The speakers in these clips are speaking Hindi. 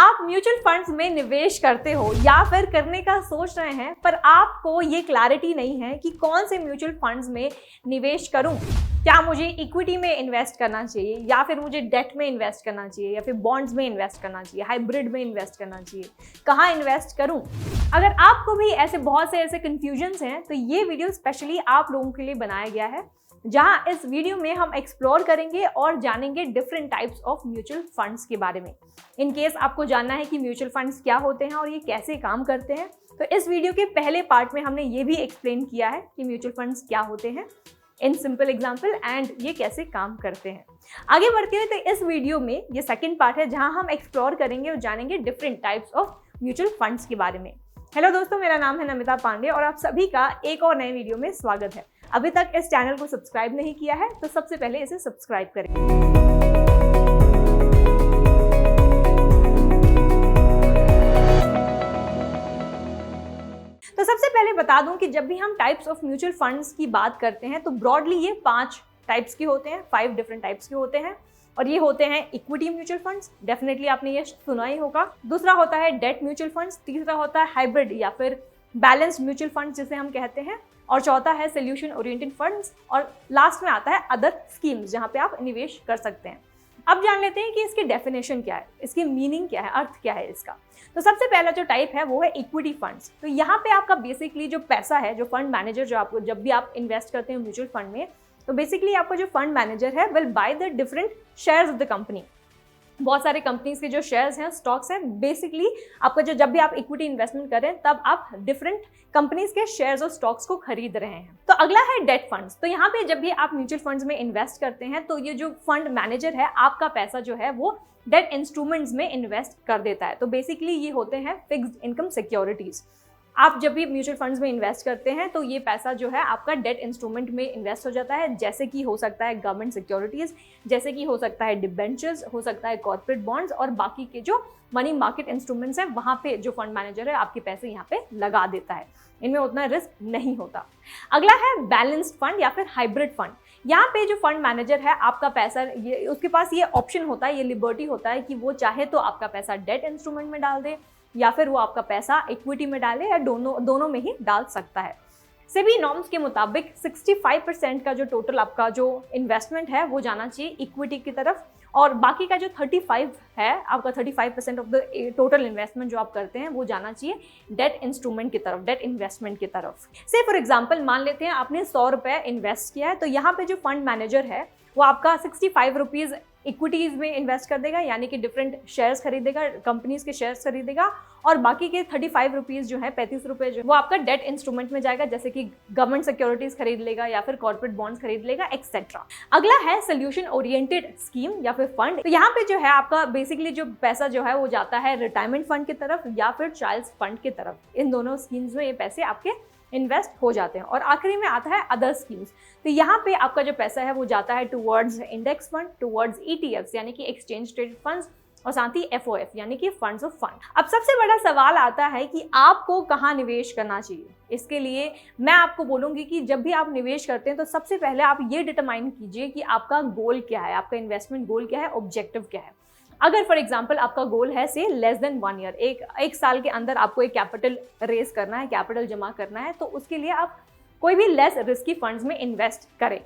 आप म्यूचुअल फंड्स में निवेश करते हो या फिर करने का सोच रहे हैं, पर आपको ये क्लैरिटी नहीं है कि कौन से म्यूचुअल फंड्स में निवेश करूं। क्या मुझे इक्विटी में इन्वेस्ट करना चाहिए, या फिर मुझे डेट में इन्वेस्ट करना चाहिए, या फिर बॉन्ड्स में इन्वेस्ट करना चाहिए, हाइब्रिड में इन्वेस्ट करना चाहिए, कहाँ इन्वेस्ट करूं। अगर आपको भी ऐसे बहुत से ऐसे कंफ्यूजन्स हैं तो ये वीडियो स्पेशली आप लोगों के लिए बनाया गया है, जहां इस वीडियो में हम एक्सप्लोर करेंगे और जानेंगे different types of mutual funds के बारे में। इन केस आपको जानना है कि म्यूचुअल फंड्स क्या होते हैं और ये कैसे काम करते हैं, तो इस वीडियो के पहले पार्ट में हमने ये भी एक्सप्लेन किया है कि म्यूचुअल फंड्स क्या होते हैं इन सिंपल एग्जाम्पल एंड ये कैसे काम करते हैं। आगे बढ़ते हैं तो इस वीडियो में ये सेकेंड पार्ट है, जहां हम एक्सप्लोर करेंगे और जानेंगे different types of mutual funds के बारे में। हेलो दोस्तों, मेरा नाम है नमिता पांडे और आप सभी का एक और नए वीडियो में स्वागत है। अभी तक इस चैनल को सब्सक्राइब नहीं किया है तो सबसे पहले इसे सब्सक्राइब करें। तो सबसे पहले बता दूं कि जब भी हम टाइप्स ऑफ म्यूचुअल फंड्स की बात करते हैं तो ब्रॉडली ये 5 टाइप्स के होते हैं, 5 डिफरेंट टाइप्स के होते हैं। और ये होते हैं इक्विटी म्यूचुअल फंड्स, डेफिनेटली आपने ये सुना ही होगा। दूसरा होता है डेट म्यूचुअल फंड्स, तीसरा होता है हाइब्रिड या फिर बैलेंस्ड म्यूचुअल फंड्स जिसे हम कहते हैं, और चौथा है सोल्यूशन ओरिएंटेड फंड्स, और लास्ट में आता है अदर स्कीम्स जहां पे आप निवेश कर सकते हैं। अब जान लेते हैं कि इसकी डेफिनेशन क्या है, इसकी मीनिंग क्या है, अर्थ क्या है इसका। तो सबसे पहला जो टाइप है वो है इक्विटी फंड्स। तो यहाँ पे आपका बेसिकली जो पैसा है, जो फंड मैनेजर जो आपको जब भी आप इन्वेस्ट करते हैं म्यूचुअल फंड में, तो बेसिकली आपका जो फंड मैनेजर है will by the different shares of the company. बहुत सारे कंपनीज के जो शेयर्स हैं, स्टॉक्स हैं, बेसिकली आपका जो जब भी आप इक्विटी इन्वेस्टमेंट करें तब आप डिफरेंट कंपनीज के शेयर्स और स्टॉक्स को खरीद रहे हैं। तो अगला है डेट फंड्स। तो यहाँ पे जब भी आप म्यूचुअल फंड्स में इन्वेस्ट करते हैं तो ये जो फंड मैनेजर है आपका पैसा जो है वो डेट इंस्ट्रूमेंट्स में इन्वेस्ट कर देता है। तो बेसिकली ये होते हैं फिक्स्ड इनकम सिक्योरिटीज। आप जब भी म्यूचुअल फंड्स में इन्वेस्ट करते हैं तो ये पैसा जो है आपका डेट इंस्ट्रूमेंट में इन्वेस्ट हो जाता है, जैसे कि हो सकता है गवर्नमेंट सिक्योरिटीज, जैसे कि हो सकता है डिबेंचर्स, हो सकता है कॉर्पोरेट बॉन्ड्स और बाकी के जो मनी मार्केट इंस्ट्रूमेंट्स हैं, वहाँ पे जो फंड मैनेजर है आपके पैसे यहाँ पे लगा देता है। इनमें उतना रिस्क नहीं होता। अगला है बैलेंस्ड फंड या फिर हाइब्रिड फंड। यहाँ पे जो फंड मैनेजर है आपका पैसा, ये उसके पास ये ऑप्शन होता है, ये लिबर्टी होता है कि वो चाहे तो आपका पैसा डेट इंस्ट्रूमेंट में डाल दे या फिर वो आपका पैसा इक्विटी में डाले, या दोनों में ही डाल सकता है। सेबी नॉर्म्स के मुताबिक 65% का जो टोटल आपका जो इन्वेस्टमेंट है वो जाना चाहिए इक्विटी की तरफ, और बाकी का जो 35 है आपका 35% ऑफ द टोटल इन्वेस्टमेंट जो आप करते हैं वो जाना चाहिए डेट इंस्ट्रूमेंट की तरफ, डेट इन्वेस्टमेंट की तरफ। से फॉर एग्जांपल मान लेते हैं आपने 100 रुपये इन्वेस्ट किया है, तो यहाँ पे जो फंड मैनेजर है वो आपका 65 रुपीज़ इक्विटीज में इन्वेस्ट कर देगा, यानी कि डिफरेंट शेयर्स खरीदेगा, कंपनीज के शेयर्स खरीदेगा, और बाकी के 35 रुपीज़ जो है, 35 रुपये जो वो आपका डेट इंस्ट्रूमेंट में जाएगा, जैसे कि गवर्नमेंट सिक्योरिटीज खरीद लेगा या फिर कॉर्पोरेट बॉन्ड्स खरीद लेगा, एक्सेट्रा। अगला है सोल्यूशन ओरिएंटेड स्कीम या फिर फंड। तो यहाँ पे जो है आपका बेसिकली जो पैसा जो है वो जाता है रिटायरमेंट फंड की तरफ या फिर चाइल्ड फंड की तरफ। इन दोनों स्कीम्स में ये पैसे आपके इन्वेस्ट हो जाते हैं। और आखिरी में आता है अदर स्कीम्स। तो यहाँ पे आपका जो पैसा है वो जाता है towards index fund, towards ETFs यानी कि एक्सचेंज ट्रेडेड फंड्स, और साथ ही FOF यानी कि फंड्स ऑफ फंड। अब सबसे बड़ा सवाल आता है कि आपको कहाँ निवेश करना चाहिए। इसके लिए मैं आपको बोलूँगी कि जब भी आप निवेश करते हैं तो सबसे पहले आप ये डिटरमाइन कीजिए कि आपका गोल क्या है, आपका इन्वेस्टमेंट गोल क्या है, ऑब्जेक्टिव क्या है। अगर फॉर एग्जाम्पल आपका गोल है से लेस देन 1 ईयर, एक साल के अंदर आपको एक कैपिटल रेज करना है, कैपिटल जमा करना है, तो उसके लिए आप कोई भी लेस रिस्की फंड्स में इन्वेस्ट करें।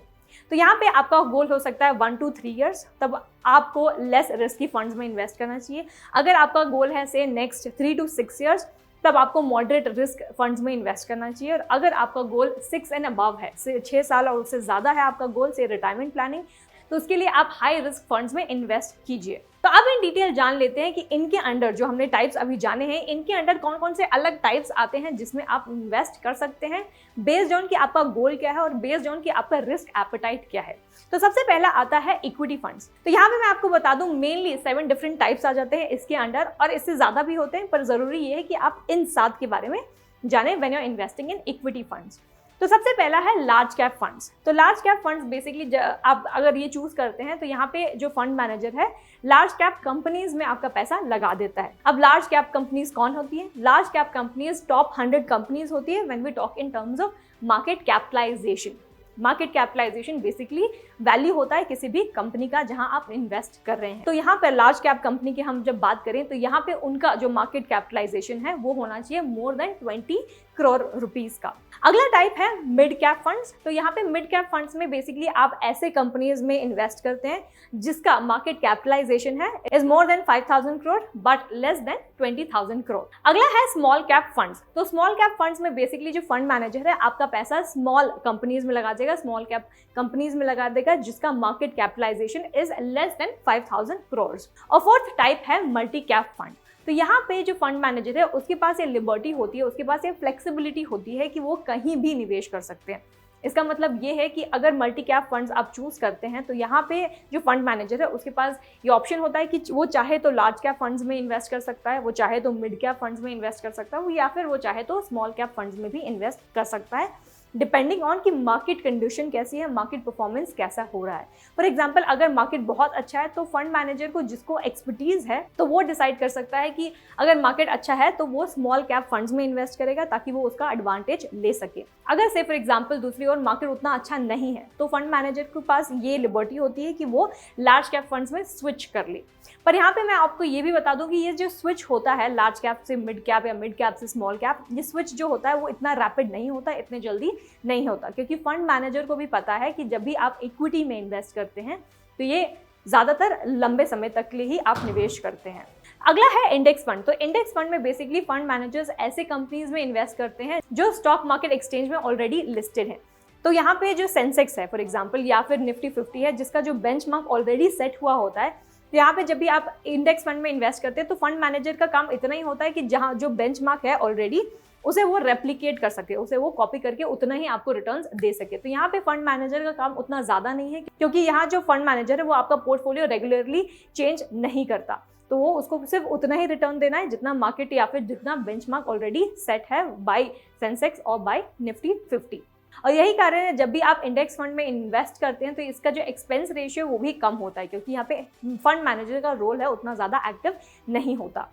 तो यहाँ पे आपका गोल हो सकता है 1 to 3 years, तब आपको लेस रिस्की फंड्स में इन्वेस्ट करना चाहिए। अगर आपका गोल है से नेक्स्ट 3 to 6 years, तब आपको मॉडरेट रिस्क फंड्स में इन्वेस्ट करना चाहिए। और अगर आपका गोल 6 and above है, 6 साल और उससे ज़्यादा है आपका गोल से रिटायरमेंट प्लानिंग, तो उसके लिए आप हाई रिस्क फंड्स में इन्वेस्ट कीजिए। तो अब इन डिटेल जान लेते हैं कि इनके अंडर जो हमने टाइप्स अभी जाने हैं, इनके अंडर कौन कौन से अलग टाइप्स आते हैं जिसमें आप इन्वेस्ट कर सकते हैं, बेस्ड ऑन कि आपका गोल क्या है और बेस्ड ऑन कि आपका रिस्क एपेटाइट क्या है। तो सबसे पहला आता है इक्विटी फंड्स। तो यहाँ पे मैं आपको बता दूं मेनली 7 डिफरेंट टाइप्स आ जाते हैं इसके अंडर, और इससे ज़्यादा भी होते हैं, पर ज़रूरी ये है कि आप इन 7 के बारे में जाने when you are investing in equity funds. तो सबसे पहला है लार्ज कैप फंड्स। तो लार्ज कैप फंड्स बेसिकली आप अगर ये चूज करते हैं तो यहाँ पे जो फंड मैनेजर है लार्ज कैप कंपनीज में आपका पैसा लगा देता है। अब लार्ज कैप कंपनीज कौन होती है? Large cap companies top 100 companies होती है when we talk in terms of market capitalisation. Market capitalisation basically value होता है किसी भी कंपनी का जहां आप इन्वेस्ट कर रहे हैं। तो यहाँ पे लार्ज कैप कंपनी की हम जब बात करें तो यहाँ पे उनका जो मार्केट कैपिटलाइजेशन है वो होना चाहिए मोर देन 20 करोड़ रुपीस का। अगला टाइप है मिड कैप फंड्स। तो यहाँ पे मिड कैप फंड्स में बेसिकली आप ऐसे कंपनीज में इन्वेस्ट करते हैं जिसका मार्केट कैपिटलाइजेशन है is more than 5000 crore but less than 20,000 crore. अगला है स्मॉल कैप फंड्स। तो स्मॉल कैप फंड्स में बेसिकली जो फंड मैनेजर है आपका पैसा स्मॉल कंपनीज में लगा देगा, स्मॉल कैप कंपनीज में लगा देगा जिसका market capitalisation is less than 5000 crore. और फोर्थ टाइप है मल्टी कैप फंड। तो यहाँ पे जो फंड मैनेजर है उसके पास ये लिबर्टी होती है, उसके पास ये फ्लेक्सिबिलिटी होती है कि वो कहीं भी निवेश कर सकते हैं। इसका मतलब ये है कि अगर मल्टी कैप फंड्स आप चूज करते हैं तो यहाँ पे जो फंड मैनेजर है उसके पास ये ऑप्शन होता है कि वो चाहे तो लार्ज कैप फंड्स में इन्वेस्ट कर सकता है, वो चाहे तो मिड कैप फंड्स में इन्वेस्ट कर सकता है, या फिर वो चाहे तो स्मॉल कैप फंड्स में भी इन्वेस्ट कर सकता है डिपेंडिंग ऑन कि मार्केट कंडीशन कैसी है, मार्केट परफॉर्मेंस कैसा हो रहा है। फॉर एग्जांपल अगर मार्केट बहुत अच्छा है तो फंड मैनेजर को जिसको एक्सपर्टीज है तो वो डिसाइड कर सकता है कि अगर मार्केट अच्छा है तो वो स्मॉल कैप फंड्स में इन्वेस्ट करेगा ताकि वो उसका एडवांटेज ले सके। अगर से फॉर एग्जांपल दूसरी ओर मार्केट उतना अच्छा नहीं है तो फंड मैनेजर के पास ये लिबर्टी होती है कि वो लार्ज कैप फंड्स में स्विच कर ले। पर यहाँ पे मैं आपको ये भी बता दूं कि ये जो स्विच होता है लार्ज कैप से मिड कैप या मिड कैप से स्मॉल कैप, ये स्विच जो होता है वो इतना रैपिड नहीं होता, इतने जल्दी नहीं होता, क्योंकि फंड मैनेजर को भी पता है कि जब भी आप इक्विटी में इन्वेस्ट करते हैं तो ये ज़्यादातर लंबे समय तक के लिए ही आप निवेश करते हैं। अगला है इंडेक्स फंड। तो इंडेक्स फंड में बेसिकली फंड मैनेजर्स ऐसे कंपनीज में इन्वेस्ट करते हैं जो स्टॉक मार्केट एक्सचेंज में ऑलरेडी लिस्टेड है। तो यहाँ पे जो सेंसेक्स है फॉर एग्जाम्पल या फिर निफ्टी 50 है जिसका जो बेंचमार्क ऑलरेडी सेट हुआ होता है, तो यहाँ पे जब भी आप इंडेक्स फंड में इन्वेस्ट करते हैं तो फंड मैनेजर का काम इतना ही होता है कि जहाँ जो बेंचमार्क है ऑलरेडी उसे वो रेप्लिकेट कर सके, उसे वो कॉपी करके उतना ही आपको रिटर्न्स दे सके। तो यहाँ पे फंड मैनेजर का काम उतना ज़्यादा नहीं है क्योंकि यहाँ जो फंड मैनेजर है वो आपका पोर्टफोलियो रेगुलरली चेंज नहीं करता, तो वो उसको सिर्फ उतना ही रिटर्न देना है जितना मार्केट या फिर जितना बेंचमार्क ऑलरेडी सेट है बाय सेंसेक्स और बाय निफ्टी 50। और यही कारण है जब भी आप इंडेक्स फंड में इन्वेस्ट करते हैं तो इसका जो एक्सपेंस रेशियो वो भी कम होता है क्योंकि यहाँ पे फंड मैनेजर का रोल है उतना ज़्यादा एक्टिव नहीं होता।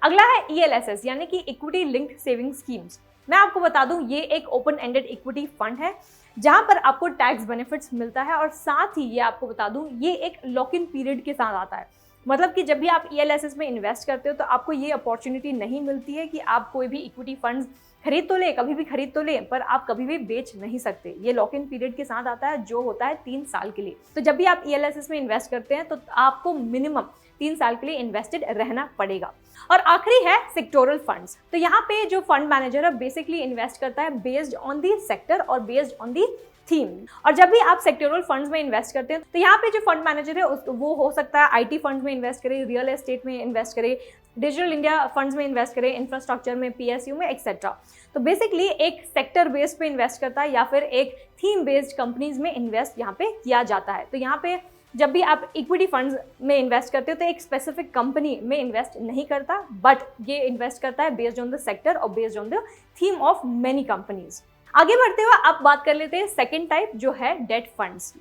अगला है ELSS यानी कि इक्विटी लिंक्ड सेविंग स्कीम्स। मैं आपको बता दूं ये एक ओपन एंडेड इक्विटी फंड है जहां पर आपको टैक्स बेनिफिट्स मिलता है और साथ ही ये आपको बता दूं ये एक लॉक इन पीरियड के साथ आता है। मतलब कि जब भी आप ELSS में इन्वेस्ट करते हो तो आपको ये अपॉर्चुनिटी नहीं मिलती है कि आप कोई भी इक्विटी फंड्स खरीद तो ले, कभी भी खरीद तो ले, पर आप कभी भी बेच नहीं सकते। ये लॉक इन पीरियड के साथ आता है जो होता है 3 साल के लिए। तो जब भी आप ELSS में इन्वेस्ट करते हैं तो आपको मिनिमम 3 साल के लिए इन्वेस्टेड रहना पड़ेगा। और आखिरी है सेक्टोरल फंड्स। तो यहाँ पे जो फंड मैनेजर है बेसिकली इन्वेस्ट करता है बेस्ड ऑन दी सेक्टर और बेस्ड ऑन दी थीम। और जब भी आप सेक्टोरल फंड्स में इन्वेस्ट करते हैं तो यहाँ पे जो फंड मैनेजर है वो हो सकता है IT फंड्स में इन्वेस्ट करे, रियल एस्टेट में इन्वेस्ट करे, डिजिटल इंडिया फंड्स में इन्वेस्ट करे, इंफ्रास्ट्रक्चर में, PSU में एक्सेट्रा। तो बेसिकली एक सेक्टर बेस्ड पे इन्वेस्ट करता है या फिर एक थीम बेस्ड कंपनीज में इन्वेस्ट यहाँ पे किया जाता है। तो यहाँ पे जब भी आप इक्विटी फंड्स में इन्वेस्ट करते हो तो एक स्पेसिफिक कंपनी में इन्वेस्ट नहीं करता, बट ये इन्वेस्ट करता है बेस्ड ऑन द सेक्टर और based on the theme of many companies. आगे बढ़ते हुए अब बात कर लेते हैं सेकंड टाइप जो है डेट फंड्स।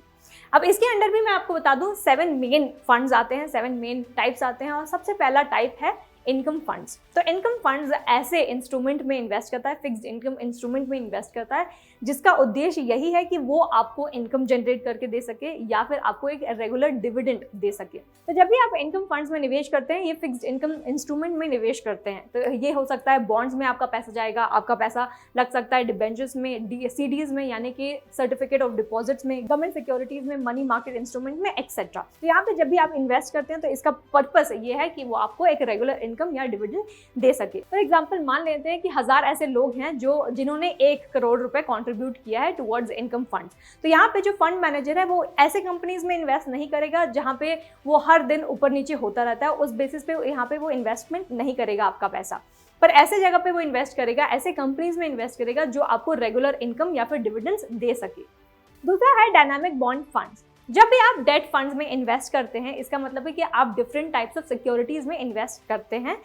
अब इसके अंडर भी मैं आपको बता दूं 7 मेन फंड्स आते हैं, 7 मेन टाइप्स आते हैं और सबसे पहला टाइप है इनकम फंड्स। तो इनकम फंड्स ऐसे इंस्ट्रूमेंट में इन्वेस्ट करता है, फिक्स्ड इनकम इंस्ट्रूमेंट में इन्वेस्ट करता है जिसका उद्देश्य यही है कि वो आपको इनकम जनरेट करके दे सके या फिर आपको एक रेगुलर डिविडेंड दे सके। तो जब भी आप इनकम फंड्स में निवेश करते हैं, ये फिक्स्ड इनकम इंस्ट्रूमेंट में निवेश करते हैं, तो ये हो सकता है बॉन्ड्स में आपका पैसा जाएगा, आपका पैसा लग सकता है डिबेंचर्स में, CDs में यानी कि सर्टिफिकेट ऑफ डिपॉजिट्स में, गवर्नमेंट सिक्योरिटीज में, मनी मार्केट इंस्ट्रूमेंट में एक्सेट्रा। तो यहाँ पे जब भी आप इन्वेस्ट करते हैं तो इसका पर्पस ये है कि वो आपको एक रेगुलर इनकम या डिविडेंड दे सके। फॉर एग्जांपल मान लेते हैं कि 1000 ऐसे लोग हैं जिन्होंने 1 करोड़ रुपए कंट्रीब्यूट किया है टुवर्ड्स इनकम फंड। तो यहाँ पे जो फंड मैनेजर है वो ऐसे कंपनीज में इन्वेस्ट नहीं करेगा जहाँ पे वो हर दिन ऊपर नीचे होता रहता है, उस बेसिस पे यहाँ पे वो इन्वेस्टमेंट नहीं करेगा आपका पैसा, पर ऐसे जगह पे वो इन्वेस्ट करेगा, ऐसे कंपनीज में इन्वेस्ट करेगा जो आपको रेगुलर इनकम या फिर डिविडेंड्स दे सके। दूसरा है डायनामिक बॉन्ड फंड्स। जब भी आप डेट फंड्स में इन्वेस्ट करते हैं इसका मतलब है कि आप डिफरेंट टाइप्स ऑफ सिक्योरिटीज में इन्वेस्ट करते हैं।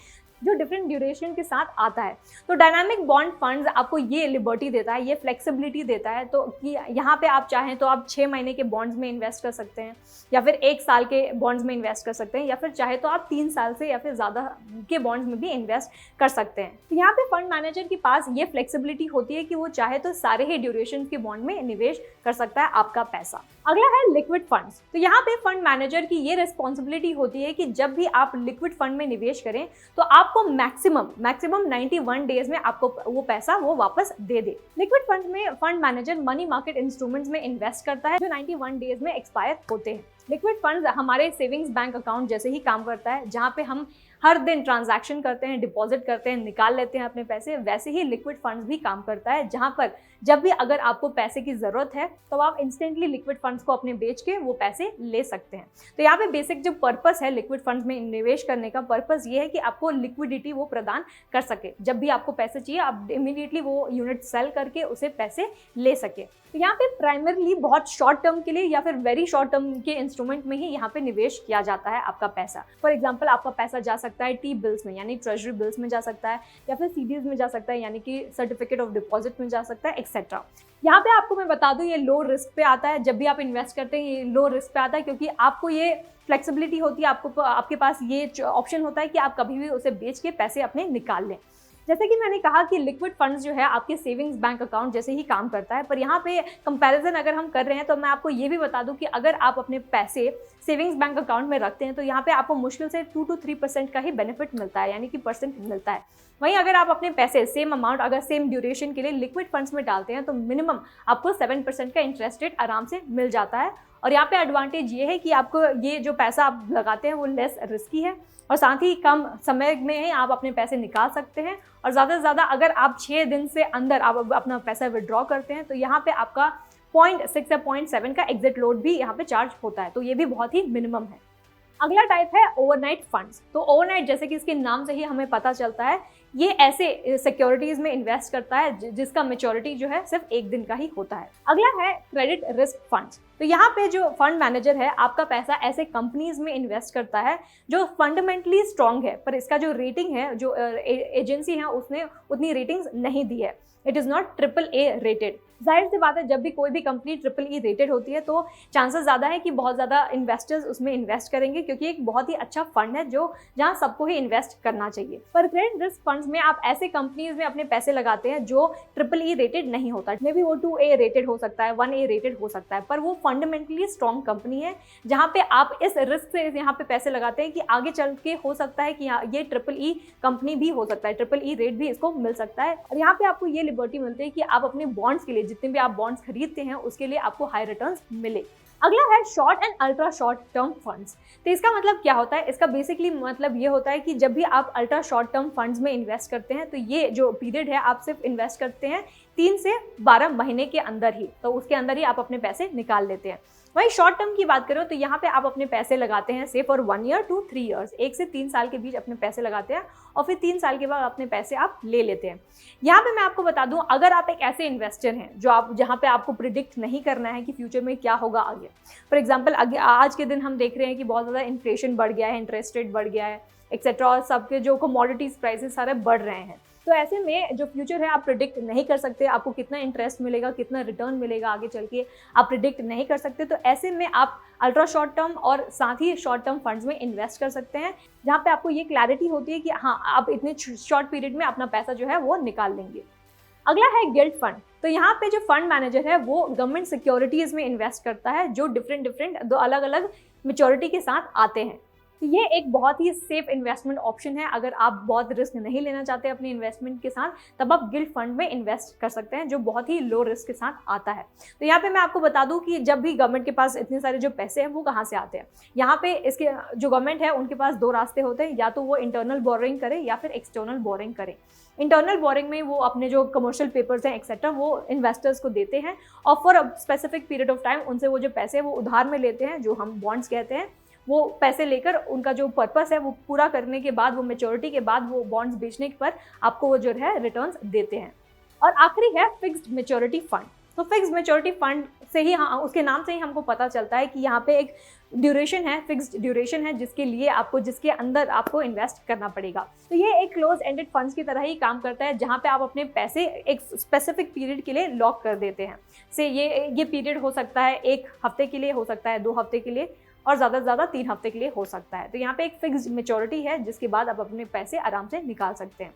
जो डिफरेंट ड्यूरेशन के साथ आता है। तो डायनामिक बॉन्ड फंड्स आपको ये लिबर्टी देता है, ये फ्लेक्सिबिलिटी देता है, तो कि यहाँ पे आप चाहें तो आप 6 महीने के बॉन्ड्स में इन्वेस्ट कर सकते हैं, या फिर 1 साल के बॉन्ड्स में इन्वेस्ट कर सकते हैं, या फिर चाहे तो आप 3 साल से या फिर ज़्यादा के बॉन्ड्स में भी इन्वेस्ट कर सकते हैं। तो यहाँ पे फंड मैनेजर के पास ये फ्लेक्सिबिलिटी होती है कि वो चाहे तो सारे ही ड्यूरेशन के बॉन्ड में निवेश कर सकता है आपका पैसा। अगला है लिक्विड फंड्स। तो यहाँ पे फंड मैनेजर की ये रिस्पॉन्सिबिलिटी होती है कि जब भी आप लिक्विड फंड में निवेश करें तो आपको मैक्सिमम 91 डेज में आपको वो पैसा वो वापस दे दे। लिक्विड फंड में fund manager money market instruments में इन्वेस्ट करता है जो 91 डेज में एक्सपायर होते हैं। लिक्विड फंड्स हमारे सेविंग्स बैंक अकाउंट जैसे ही काम करता है, जहाँ पे हम हर दिन ट्रांजैक्शन करते हैं, डिपॉजिट करते हैं, निकाल लेते हैं अपने पैसे, वैसे ही लिक्विड फंड्स भी काम करता है, जहां पर जब भी अगर आपको पैसे की ज़रूरत है तो आप इंस्टेंटली लिक्विड फंड्स को अपने बेच के वो पैसे ले सकते हैं। तो यहाँ पे बेसिक जो पर्पस है लिक्विड फंड्स में निवेश करने का, पर्पस ये है कि आपको लिक्विडिटी वो प्रदान कर सके। जब भी आपको पैसे चाहिए आप इमीडिएटली वो यूनिट सेल करके उसे पैसे ले सके। तो यहाँ पे प्राइमरली बहुत शॉर्ट टर्म के लिए या फिर वेरी शॉर्ट टर्म के इंस्ट्रूमेंट में ही यहाँ पे निवेश किया जाता है आपका पैसा। फॉर एग्जांपल आपका पैसा जा सकता है टी बिल्स में यानी ट्रेजरी बिल्स में जा सकता है, या फिर सीडीज में जा सकता है यानी कि सर्टिफिकेट ऑफ डिपॉजिट में जा सकता है, एक्सेट्रा। यहाँ पे आपको मैं बता दूं ये लो रिस्क पे आता है। जब भी आप इन्वेस्ट करते हैं ये लो रिस्क पे आता है, क्योंकि आपको ये फ्लेक्सिबिलिटी होती है, आपके पास ये ऑप्शन होता है कि आप कभी भी उसे बेच के पैसे अपने निकाल लें। जैसे कि मैंने कहा कि लिक्विड फंड्स जो है आपके सेविंग्स बैंक अकाउंट जैसे ही काम करता है, पर यहाँ पे कंपैरिजन अगर हम कर रहे हैं तो मैं आपको ये भी बता दूं कि अगर आप अपने पैसे सेविंग्स बैंक अकाउंट में रखते हैं तो यहाँ पे आपको मुश्किल से 2 to 3% का ही बेनिफिट मिलता है, यानी कि परसेंट मिलता है। वहीं अगर आप अपने पैसे सेम अमाउंट अगर सेम ड्यूरेशन के लिए लिक्विड फंड्स में डालते हैं तो मिनिमम आपको 7% का इंटरेस्ट रेट आराम से मिल जाता है। और यहाँ पे एडवांटेज ये है कि आपको ये जो पैसा आप लगाते हैं वो लेस रिस्की है, और साथ ही कम समय में ही आप अपने पैसे निकाल सकते हैं। और ज़्यादा से ज़्यादा अगर आप 6 दिन से अंदर आप अपना पैसा विड्रॉ करते हैं तो यहाँ पे आपका 0.6 या 0.7 का एग्जिट लोड भी यहाँ पे चार्ज होता है, तो ये भी बहुत ही मिनिमम है। अगला टाइप है ओवरनाइट फंड्स। तो ओवरनाइट जैसे कि इसके नाम से ही हमें पता चलता है, ये ऐसे सिक्योरिटीज में इन्वेस्ट करता है जिसका मैच्योरिटी जो है सिर्फ 1 दिन का ही होता है। अगला है क्रेडिट रिस्क फंड्स। तो यहाँ पे जो फंड मैनेजर है आपका पैसा ऐसे कंपनीज में इन्वेस्ट करता है जो फंडामेंटली स्ट्रांग है, पर इसका जो रेटिंग है, जो एजेंसी है उसने उतनी रेटिंग्स नहीं दी है, it is not AAA rated. जाहिर सी बात है जब भी कोई भी कंपनी AAA रेटेड होती है तो चांसेस ज़्यादा है कि बहुत ज़्यादा इन्वेस्टर्स उसमें इन्वेस्ट करेंगे, क्योंकि एक बहुत ही अच्छा फंड है जो जहाँ सबको ही इन्वेस्ट करना चाहिए। पर क्रेडिट रिस्क फंड्स में आप ऐसे कंपनीज में अपने पैसे लगाते हैं जो AAA रेटेड नहीं होता, मे बी वो 2A रेटेड हो सकता है, 1A रेटेड हो सकता है, पर वो फंडामेंटली स्ट्रॉन्ग कंपनी है जहाँ पे आप इस रिस्क से यहाँ पे पैसे लगाते हैं कि आगे चल के हो सकता है कि ये AAA कंपनी भी हो सकता है, AAA रेट भी इसको मिल सकता है। और यहाँ पे आपको ये लिबर्टी मिलती है कि आप अपने बॉन्ड्स के लिए जितने भी आप बॉन्ड्स खरीदते हैं उसके लिए आपको हाई रिटर्न्स मिले। अगला है short and ultra short term funds. तो इसका मतलब क्या होता है? इसका बेसिकली मतलब ये होता है कि जब भी आप अल्ट्रा शॉर्ट टर्म फंड्स में इन्वेस्ट करते हैं तो ये जो पीरियड है आप सिर्फ इन्वेस्ट करते हैं 3 से 12 महीने के अंदर ही, तो उसके अंदर ही आप अपने पैसे निकाल लेते हैं। वहीं शॉर्ट टर्म की बात करो तो यहाँ पे आप अपने पैसे लगाते हैं से फॉर 1 year to 3 years, 1 से 3 साल के बीच अपने पैसे लगाते हैं और फिर 3 साल के बाद अपने पैसे आप ले लेते हैं। यहाँ पे मैं आपको बता दूं, अगर आप एक ऐसे इन्वेस्टर हैं जो आप जहाँ पे आपको प्रिडिक्ट नहीं करना है कि फ्यूचर में क्या होगा आगे, फॉर एग्जाम्पल आज के दिन हम देख रहे हैं कि बहुत ज़्यादा इन्फ्लेशन बढ़ गया है, इंटरेस्ट रेट बढ़ गया है, एक्सेट्रा, और सबके जो कमोडिटीज प्राइसेस सारे बढ़ रहे हैं। तो ऐसे में जो फ्यूचर है आप प्रिडिक्ट नहीं कर सकते, आपको कितना इंटरेस्ट मिलेगा, कितना रिटर्न मिलेगा आगे चल के आप प्रिडिक्ट नहीं कर सकते। तो ऐसे में आप अल्ट्रा शॉर्ट टर्म और साथ ही शॉर्ट टर्म फंड्स में इन्वेस्ट कर सकते हैं, जहाँ पे आपको ये क्लैरिटी होती है कि हाँ आप इतने शॉर्ट पीरियड में अपना पैसा जो है वो निकाल लेंगे। अगला है गिल्ड फंड। तो यहाँ पे जो फंड मैनेजर है वो गवर्नमेंट सिक्योरिटीज में इन्वेस्ट करता है जो डिफरेंट दो अलग अलग मैच्योरिटी के साथ आते हैं। तो ये एक बहुत ही सेफ इन्वेस्टमेंट ऑप्शन है। अगर आप बहुत रिस्क नहीं लेना चाहते अपने इन्वेस्टमेंट के साथ, तब आप गिल्ड फंड में इन्वेस्ट कर सकते हैं जो बहुत ही लो रिस्क के साथ आता है। तो यहाँ पे मैं आपको बता दूं कि जब भी गवर्नमेंट के पास इतने सारे जो पैसे हैं वो कहाँ से आते हैं। यहाँ पे इसके जो गवर्नमेंट है उनके पास 2 रास्ते होते हैं, या तो वो इंटरनल बोरिंग करे या फिर एक्सटर्नल बोरिंग करे। इंटरनल बोरिंग में वो अपने जो कमर्शियल पेपर्स हैं एक्सेट्रा वो इन्वेस्टर्स को देते हैं और for a specific period of time उनसे वो जो पैसे वो उधार में लेते हैं, जो हम बॉन्ड्स कहते हैं। वो पैसे लेकर उनका जो पर्पस है वो पूरा करने के बाद, वो मैच्योरिटी के बाद वो बॉन्ड्स बेचने पर आपको वो जो है रिटर्न्स देते हैं। और आखिरी है फिक्स्ड मैच्योरिटी फंड। तो फिक्स्ड मैच्योरिटी फंड से ही, हाँ, उसके नाम से ही हमको पता चलता है कि यहाँ पे एक ड्यूरेशन है, फिक्स्ड ड्यूरेशन है जिसके अंदर आपको इन्वेस्ट करना पड़ेगा। तो ये एक क्लोज एंडेड फंड्स की तरह ही काम करता है, जहाँ पे आप अपने पैसे एक स्पेसिफिक पीरियड के लिए लॉक कर देते हैं। से ये पीरियड हो सकता है 1 हफ्ते के लिए, हो सकता है 2 हफ्ते के लिए, और ज़्यादा से ज़्यादा 3 हफ्ते के लिए हो सकता है। तो यहाँ पे एक फिक्स्ड मेच्योरिटी है जिसके बाद आप अपने पैसे आराम से निकाल सकते हैं।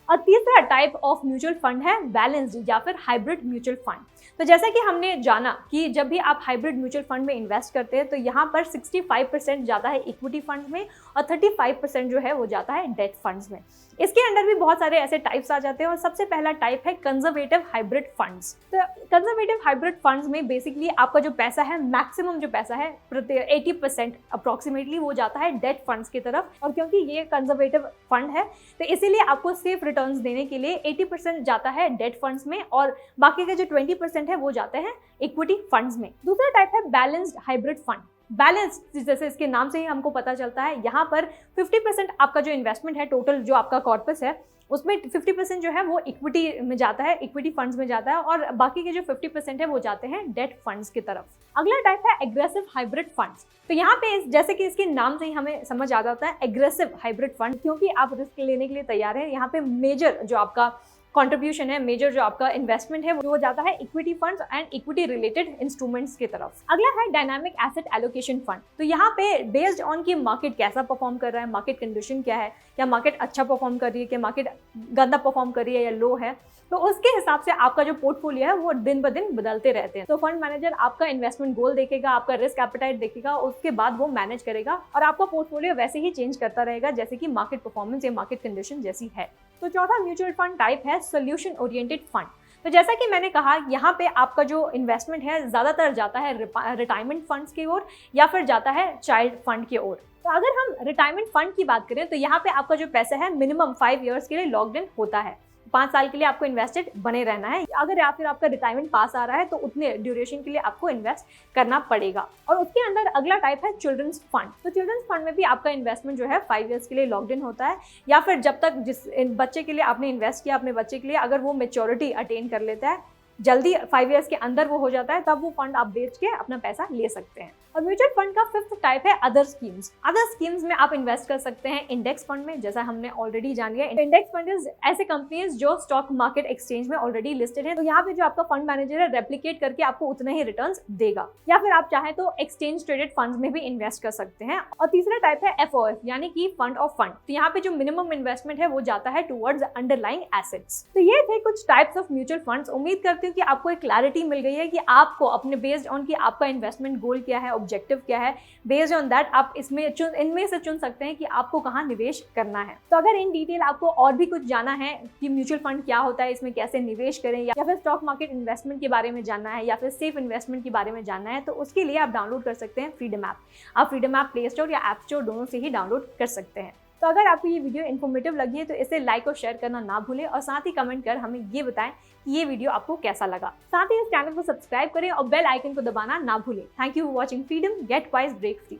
और तीसरा टाइप ऑफ म्यूचुअल फंड है बैलेंस्ड या फिर हाइब्रिड म्यूचुअल फंड। तो जैसा कि हमने जाना कि जब भी आप हाइब्रिड म्यूचुअल फंड में इन्वेस्ट करते हैं तो यहाँ पर 65% जाता है इक्विटी फंड्स में और 35% जो है वो जाता है डेट फंड्स में। इसके अंडर भी बहुत सारे ऐसे टाइप्स आ जाते हैं और सबसे पहला टाइप है कंजर्वेटिव हाइब्रिड फंड्स। तो कंजर्वेटिव हाइब्रिड फंड्स में बेसिकली आपका जो पैसा है, मैक्सिमम जो पैसा है 80% अप्रॉक्सीमेटली वो जाता है डेट फंड्स की तरफ। और क्योंकि ये कंजर्वेटिव फंड है तो इसीलिए आपको सेफ रिटर्न्स देने के लिए 80% जाता है डेट फंड्स में और बाकी के जो 20% है वो जाते हैं इक्विटी फंड्स में। दूसरा टाइप है बैलेंस्ड हाइब्रिड फंड। बैलेंस जैसे इसके नाम से ही हमको पता चलता है, यहाँ पर 50% आपका जो इन्वेस्टमेंट है, टोटल जो आपका कॉर्पस है उसमें 50% जो है वो इक्विटी में जाता है, इक्विटी फंड्स में जाता है और बाकी के जो 50% है वो जाते हैं डेट फंड्स की तरफ। अगला टाइप है एग्रेसिव हाइब्रिड फंड्स। तो यहाँ पे जैसे कि इसके नाम से ही हमें समझ आ जाता है एग्रेसिव हाइब्रिड फंड, क्योंकि आप रिस्क लेने के लिए तैयार हैं। यहाँ पे मेजर जो आपका कंट्रीब्यूशन है, मेजर जो आपका इन्वेस्टमेंट है वो जाता है equity funds and equity related instruments की तरफ। अगला है डायनामिक एसेट एलोकेशन फंड। तो यहाँ पे बेस्ड ऑन की मार्केट कैसा परफॉर्म कर रहा है, मार्केट कंडीशन क्या है, क्या मार्केट अच्छा परफॉर्म कर रही है, क्या मार्केट गंदा परफॉर्म कर रही है या लो है, तो उसके हिसाब से आपका जो पोर्टफोलियो है वो दिन ब दिन बदलते रहते हैं। तो फंड मैनेजर आपका इन्वेस्टमेंट गोल देखेगा, आपका रिस्क एपेटाइट देखेगा, उसके बाद वो मैनेज करेगा और आपका पोर्टफोलियो वैसे ही चेंज करता रहेगा जैसे कि मार्केट परफॉर्मेंस या मार्केट कंडीशन जैसी है। तो चौथा म्यूचुअल फंड टाइप है सोल्यूशन ओरिएंटेड फंड। तो जैसा कि मैंने कहा, यहाँ पे आपका जो इन्वेस्टमेंट है ज़्यादातर जाता है रिटायरमेंट फंड्स की ओर या फिर जाता है चाइल्ड फंड की ओर। तो अगर हम रिटायरमेंट फंड की बात करें तो यहाँ पे आपका जो पैसा है मिनिमम 5 ईयर्स के लिए लॉक्ड इन होता है। 5 साल के लिए आपको इन्वेस्टेड बने रहना है। अगर या फिर आपका रिटायरमेंट पास आ रहा है तो उतने ड्यूरेशन के लिए आपको इन्वेस्ट करना पड़ेगा। और उसके अंदर अगला टाइप है चिल्ड्रंस फंड। तो चिल्ड्रंस फंड में भी आपका इन्वेस्टमेंट जो है 5 ईयर्स के लिए लॉक्ड इन होता है, या फिर जब तक जिस बच्चे के लिए आपने इन्वेस्ट किया अपने बच्चे के लिए, अगर वो मेच्योरिटी अटेन कर लेता है, जल्दी 5 ईयर्स के अंदर वो हो जाता है, तब वो फंड आप बेच के अपना पैसा ले सकते हैं। और म्यूचुअल फंड का 5th टाइप है अदर स्कीम्स। अदर स्कीम्स में आप इन्वेस्ट कर सकते हैं इंडेक्स फंड में, जैसा हमने ऑलरेडी जान लिया। इंडेक्स फंड ऐसे कंपनीज जो स्टॉक मार्केट एक्सचेंज में ऑलरेडी लिस्टेड है। तो यहाँ पे जो आपका फंड मैनेजर है रेप्लिकेट करके आपको उतने ही रिटर्न्स देगा। या फिर आप चाहे तो एक्सचेंज ट्रेडेड फंड्स में भी इन्वेस्ट कर सकते हैं। और तीसरा टाइप है एफओएफ यानी कि फंड ऑफ फंड। तो यहाँ पे जो मिनिमम इन्वेस्टमेंट है वो जाता है टुवर्ड्स अंडरलाइंग एसेट्स। तो ये थे कुछ टाइप्स ऑफ म्यूचुअल फंड्स। उम्मीद करती हूँ कि आपको एक क्लैरिटी मिल गई है कि आपको अपने बेस्ड ऑन कि आपका इन्वेस्टमेंट गोल क्या है, ऑब्जेक्टिव क्या है, बेस्ड ऑन दैट आप इनमें से चुन सकते हैं कि आपको कहाँ निवेश करना है। तो अगर इन डिटेल आपको और भी कुछ जाना है कि म्यूचुअल फंड क्या होता है, इसमें कैसे निवेश करें, या फिर स्टॉक मार्केट इन्वेस्टमेंट के बारे में जानना है, या फिर सेफ इन्वेस्टमेंट के बारे में जानना है, तो उसके लिए आप डाउनलोड कर सकते हैं फ्रीडम ऐप। आप फ्रीडम ऐप प्ले स्टोर या ऐप स्टोर दोनों से ही डाउनलोड कर सकते हैं। तो अगर आपको ये वीडियो इन्फॉर्मेटिव लगी है तो इसे लाइक और शेयर करना ना भूलें और साथ ही कमेंट कर हमें ये बताएं कि ये वीडियो आपको कैसा लगा। साथ ही इस चैनल को सब्सक्राइब करें और बेल आइकन को दबाना ना भूलें। Thank you for watching freedom, get wise break free.